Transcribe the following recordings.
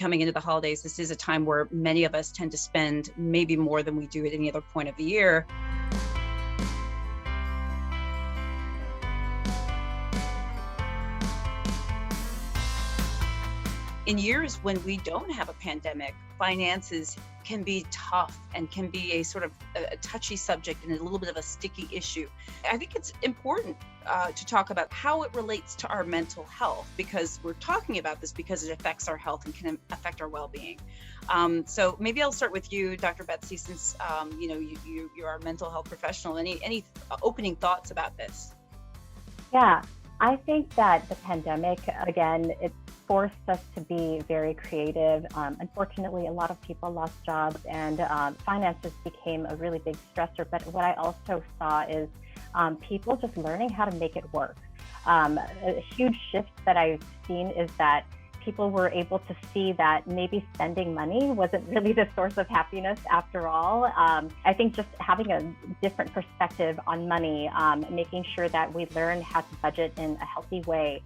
coming into the holidays, this is a time where many of us tend to spend maybe more than we do at any other point of the year. In years when we don't have a pandemic, finances can be tough and can be a sort of a touchy subject and a little bit of a sticky issue. I think it's important to talk about how it relates to our mental health, because we're talking about this because it affects our health and can affect our well-being. So maybe I'll start with you, Dr. Betsy, since you're our mental health professional. Any opening thoughts about this? Yeah, I think that the pandemic, again, it forced us to be very creative. Unfortunately, a lot of people lost jobs and finances became a really big stressor. But what I also saw is people just learning how to make it work. A huge shift that I've seen is that people were able to see that maybe spending money wasn't really the source of happiness after all. I think just having a different perspective on money, making sure that we learn how to budget in a healthy way.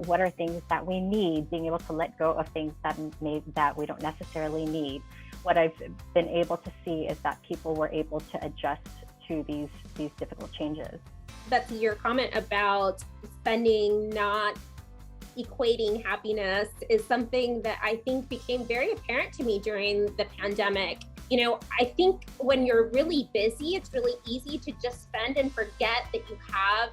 What are things that we need, being able to let go of things that we don't necessarily need. What I've been able to see is that people were able to adjust to these difficult changes. Betsy, your comment about spending not equating happiness is something that I think became very apparent to me during the pandemic. I think when you're really busy, it's really easy to just spend and forget that you have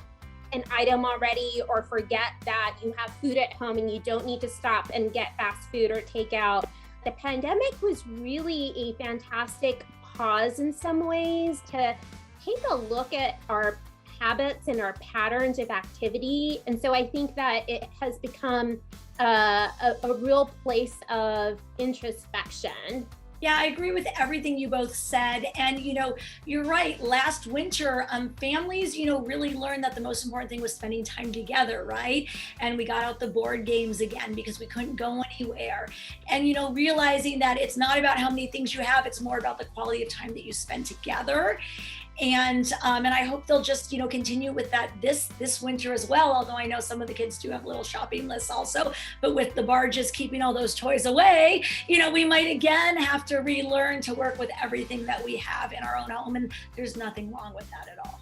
an item already, or forget that you have food at home and you don't need to stop and get fast food or takeout. The pandemic was really a fantastic pause in some ways to take a look at our habits and our patterns of activity. And so I think that it has become a real place of introspection. Yeah, I agree with everything you both said. And, you're right. Last winter, families, really learned that the most important thing was spending time together, right? And we got out the board games again because we couldn't go anywhere. And, realizing that it's not about how many things you have, it's more about the quality of time that you spend together. And I hope they'll just, continue with that this winter as well. Although I know some of the kids do have little shopping lists also, but with the barges keeping all those toys away, we might again have to relearn to work with everything that we have in our own home. And there's nothing wrong with that at all.